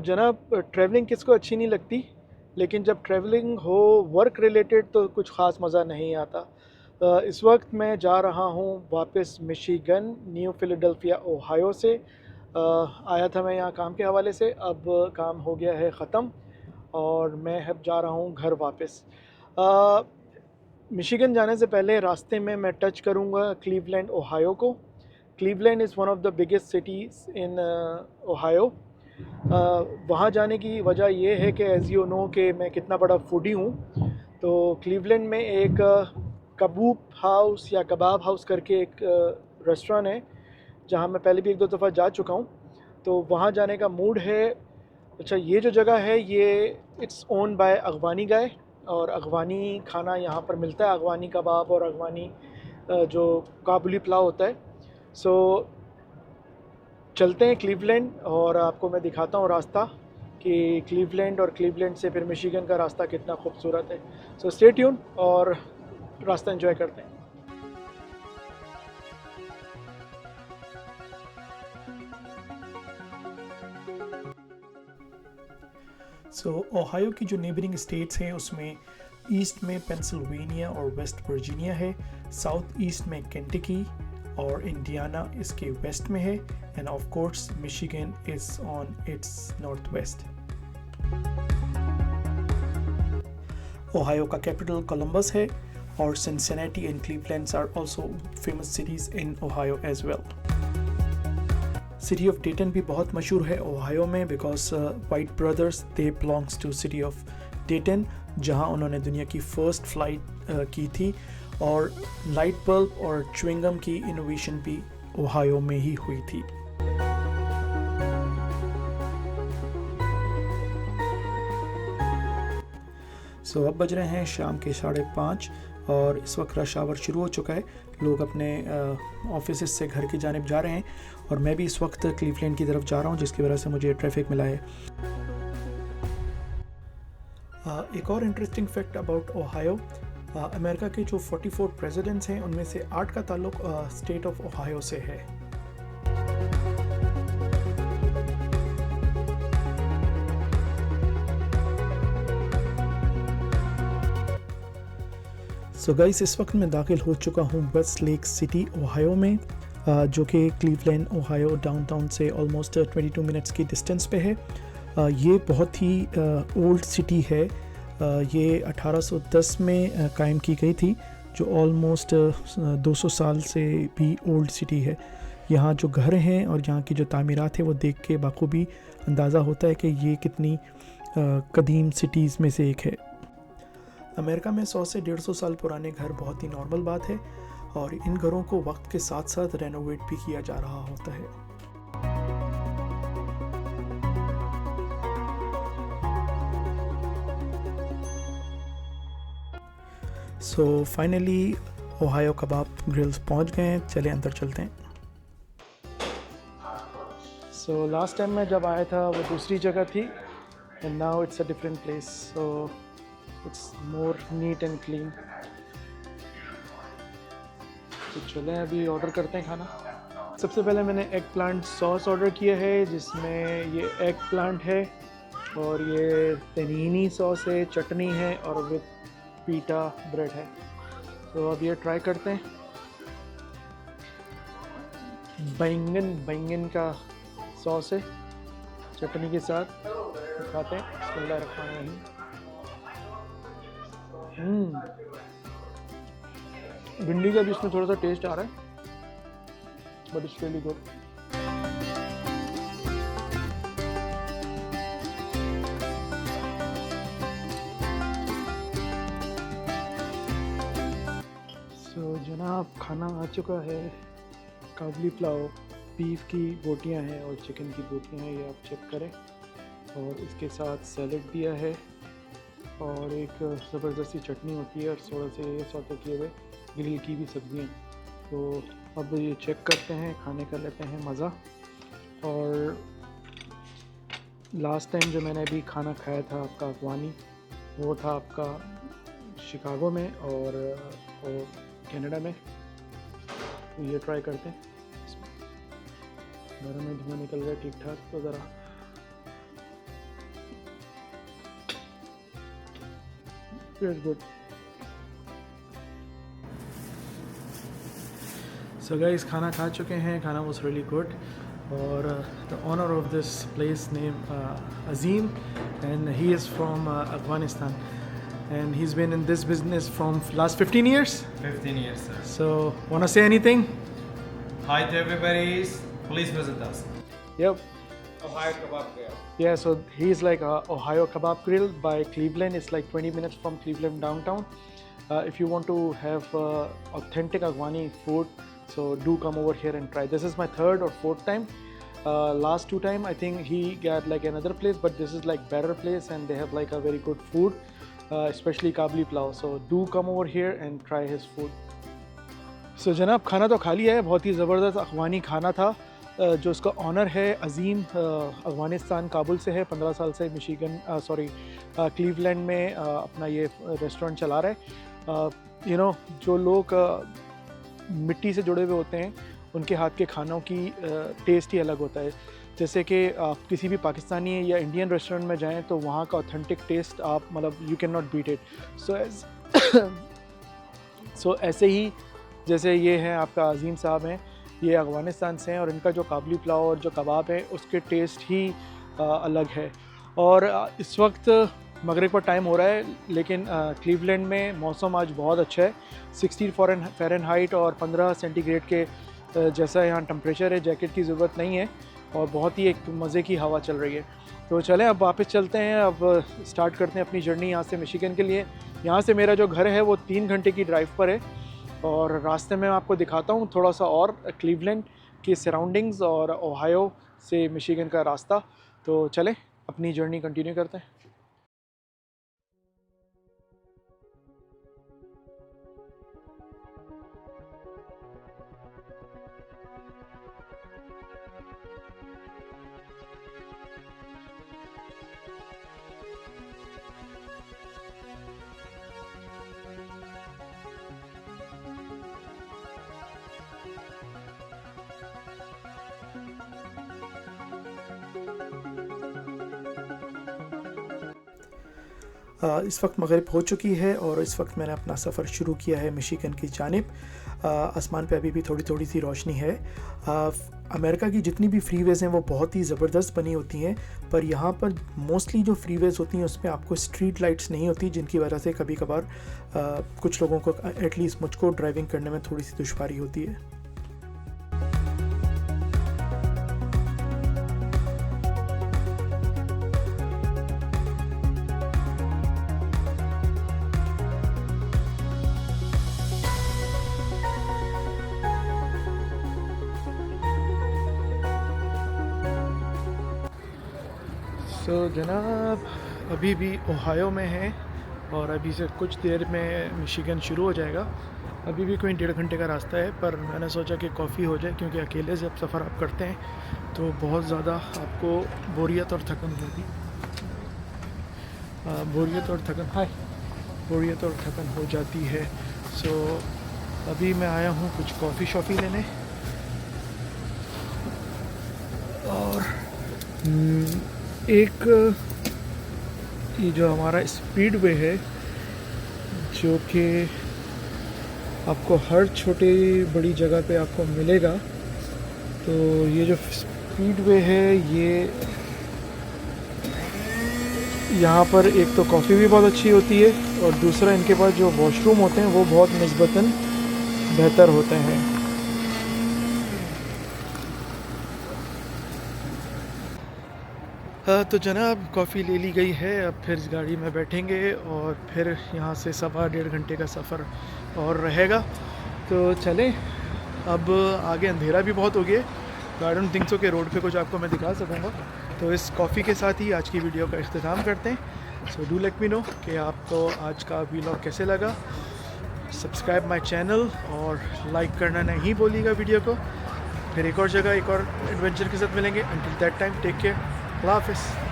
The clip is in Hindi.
जनाब, ट्रैवलिंग किसको अच्छी नहीं लगती, लेकिन जब ट्रैवलिंग हो वर्क रिलेटेड तो कुछ ख़ास मज़ा नहीं आता। इस वक्त मैं जा रहा हूँ वापस मिशिगन, न्यू फिलाडेल्फिया ओहायो से। आया था मैं यहाँ काम के हवाले से, अब काम हो गया है ख़त्म और मैं अब जा रहा हूँ घर वापस। मिशिगन जाने से पहले रास्ते में मैं टच करूँगा क्लीवलैंड ओहायो को। Cleveland is one of the biggest cities in Ohio. वहाँ जाने की वजह ये है कि एज़ यू नो कि मैं कितना बड़ा फूडी हूँ। तो क्लीवलैंड में एक कबूब हाउस या कबाब हाउस करके एक रेस्टोरेंट है, जहाँ मैं पहले भी एक दो दफ़ा जा चुका हूँ, तो वहाँ जाने का मूड है। अच्छा, ये जो जगह है ये इट्स ओन बाय अगवानी गाय, और अगवानी खाना यहाँ पर मिलता है, अगवानी कबाब और अगवानी जो काबुली पुलाव होता है। सो चलते हैं क्लीवलैंड और आपको मैं दिखाता हूँ रास्ता कि क्लीवलैंड और क्लीवलैंड से फिर मिशिगन का रास्ता कितना खूबसूरत है। सो स्टे ट्यून और रास्ता एंजॉय करते हैं। ओहायो की जो नेबरिंग स्टेट्स हैं उसमें ईस्ट में पेंसिल्वेनिया और वेस्ट वर्जीनिया है, साउथ ईस्ट में केंटकी और इंडियाना इसके वेस्ट में है, and of course Michigan is on its north west. Ohio का कैपिटल कोलंबस है और Cincinnati and Cleveland are also famous cities in Ohio as well. City of Dayton भी बहुत मशहूर है ओहायो में, because Wright brothers they belongs to city of Dayton, जहां उन्होंने दुनिया की फर्स्ट फ्लाइट की थी, और लाइट बल्ब और च्युइंगम की इनोवेशन भी ओहायो में ही हुई थी। अब बज रहे हैं शाम के 5:30 और इस वक्त रश आवर शुरू हो चुका है। लोग अपने ऑफिस से घर की जानिब जा रहे हैं और मैं भी इस वक्त क्लीवलैंड की तरफ जा रहा हूं, जिसकी वजह से मुझे ट्रैफिक मिला है। एक और interesting fact about Ohio, America के जो 44 प्रेसिडेंट्स हैं उनमें से 8 का ताल्लुक स्टेट ऑफ ओहायो से है। गाइस, इस वक्त मैं दाखिल हो चुका हूँ वेस्ट लेक सिटी ओहायो में, जो कि क्लीवलैंड ओहायो डाउनटाउन से ऑलमोस्ट 22 मिनट्स की डिस्टेंस पे है। ये बहुत ही ओल्ड सिटी है। ये 1810 में कायम की गई थी, जो ऑलमोस्ट 200 साल से भी ओल्ड सिटी है। यहाँ जो घर हैं और यहाँ की जो तामीरात है वो देख के बाखूबी अंदाज़ा होता है कि ये कितनी कदीम सिटीज़ में से एक है। अमेरिका में 100 से 150 साल पुराने घर बहुत ही नॉर्मल बात है, और इन घरों को वक्त के साथ साथ रेनोवेट भी किया जा रहा होता है। फाइनली ओहायो कबाब ग्रिल्स पहुंच गए हैं, चले अंदर चलते हैं। लास्ट टाइम मैं जब आया था वो दूसरी जगह थी, and now it's a different place, so it's more neat and clean. तो चलें अभी ऑर्डर करते हैं खाना। सबसे पहले मैंने एग प्लांट सॉस ऑर्डर किया है, जिसमें ये एग प्लांट है और ये तनीनी सॉस है, चटनी है और विद पीटा ब्रेड है। तो अब ये ट्राई करते हैं। बैंगन का सॉस है चटनी के साथ, तो खाते हैं। बिस्मिल्लाहिर्रहमानिर्रहीम। भिंडी का भी इसमें थोड़ा सा टेस्ट आ रहा है, बट इट्स रियली गुड। जनाब, खाना आ चुका है। काबुली पुलाव, बीफ की बोटियां हैं और चिकन की बोटियां हैं, ये आप चेक करें, और इसके साथ सैलड दिया है और एक ज़बरदस्ती चटनी होती है और थोड़ा से सौते किए हुए ग्रिल की भी सब्जियाँ। तो अब ये चेक करते हैं, खाने का लेते हैं मज़ा। और लास्ट टाइम जो मैंने अभी खाना खाया था आपका अफगानी, वो था आपका शिकागो में और कनाडा में। तो ये ट्राई करते हैं। घर में धुआं निकल गया ठीक ठाक, तो ज़रा Feels good. So guys, खाना खा चुके हैं. खाना was really good. और the owner of this place named Azim, and he is from Afghanistan, and he's been in this business from last 15 years. 15 years, sir. So, wanna say anything? Hi to everybody. Please visit us. Yep. Ohio Kebab Grill. Yeah, so he's like Ohio Kebab Grill by Cleveland. It's like 20 minutes from Cleveland downtown. If you want to have authentic Afghani food, so do come over here and try. This is my third or fourth time. Last 2 times I think he got like another place, but this is like better place and they have like a very good food, especially Kabli Pulao. So do come over here and try his food. So जनाब, खाना तो खा लिया है. बहुत ही ज़बरदस्त अफ़गानी खाना था. जो उसका ऑनर है अज़ीम, अफ़गानिस्तान काबुल से है. 15 साल से मिशिगन क्लीवलैंड में अपना ये रेस्टोरेंट चला रहा है. जो लोग मिट्टी से जुड़े हुए होते हैं उनके हाथ के खानों की टेस्ट ही अलग होता है. जैसे कि आप किसी भी पाकिस्तानी या इंडियन रेस्टोरेंट में जाएं तो वहाँ का ऑथेंटिक टेस्ट आप मतलब you can not beat it. So ऐसे ही जैसे ये हैं आपका अज़ीम साहब हैं, ये अफ़गानिस्तान से हैं और इनका जो काबली पुलाव और जो कबाब है उसके टेस्ट ही अलग है. और इस वक्त मगरिब का टाइम हो रहा है, लेकिन क्लीवलैंड में मौसम आज बहुत अच्छा है. 60 फ़ारेनहाइट और 15 सेंटीग्रेड के जैसा यहाँ टेम्परेचर है. जैकेट की ज़रूरत नहीं है और बहुत ही एक मज़े की हवा चल रही है. तो चलें अब वापस चलते हैं. अब स्टार्ट करते हैं अपनी जर्नी यहाँ से मिशिगन के लिए. यहाँ से मेरा जो घर है वो 3 घंटे की ड्राइव पर है और रास्ते में आपको दिखाता हूँ थोड़ा सा और क्लीवलैंड की सराउंडिंग्स और ओहायो से मिशिगन का रास्ता. तो चलें अपनी जर्नी कंटिन्यू करते हैं. इस वक्त मगरिब हो चुकी है और इस वक्त मैंने अपना सफ़र शुरू किया है मिशिगन की जानिब. आसमान पे अभी भी थोड़ी थोड़ी सी रोशनी है. अमेरिका की जितनी भी फ्रीवेज़ हैं वो बहुत ही ज़बरदस्त बनी होती हैं, पर यहाँ पर मोस्टली जो फ्रीवेज़ होती हैं उसमें आपको स्ट्रीट लाइट्स नहीं होती, जिनकी वजह से कभी कभार कुछ लोगों को, एटलीस्ट मुझको, ड्राइविंग करने में थोड़ी सी दुश्वारी होती है. तो जनाब अभी भी ओहायो में है और अभी से कुछ देर में मिशिगन शुरू हो जाएगा. अभी भी कोई 1.5 घंटे का रास्ता है, पर मैंने सोचा कि कॉफ़ी हो जाए, क्योंकि अकेले जब सफ़र आप करते हैं तो बहुत ज़्यादा आपको बोरियत और थकन होगी. बोरियत और थकन हो जाती है. सो अभी मैं आया हूँ कुछ कॉफ़ी शॉफ़ी लेने और एक ये जो हमारा स्पीड वे है, जो कि आपको हर छोटी बड़ी जगह पे आपको मिलेगा. तो ये जो स्पीड वे है, ये यहाँ पर एक तो कॉफ़ी भी बहुत अच्छी होती है और दूसरा इनके पास जो वॉशरूम होते हैं वो बहुत निस्बतन बेहतर होते हैं. तो जनाब कॉफ़ी ले ली गई है. अब फिर इस गाड़ी में बैठेंगे और फिर यहाँ से 1.5 घंटे का सफ़र और रहेगा. तो चलें. अब आगे अंधेरा भी बहुत हो गया, तो आई डोंट थिंक सो कि रोड पे कुछ आपको मैं दिखा सकूँगा. तो इस कॉफ़ी के साथ ही आज की वीडियो का इख्तिताम करते हैं. So do let me know कि आपको आज का व्लॉग कैसे लगा. सब्सक्राइब माई चैनल और लाइक करना नहीं भूलिएगा वीडियो को. फिर एक और जगह एक और एडवेंचर के साथ मिलेंगे. Until that time take care. अल्लाह हाफ़िज़.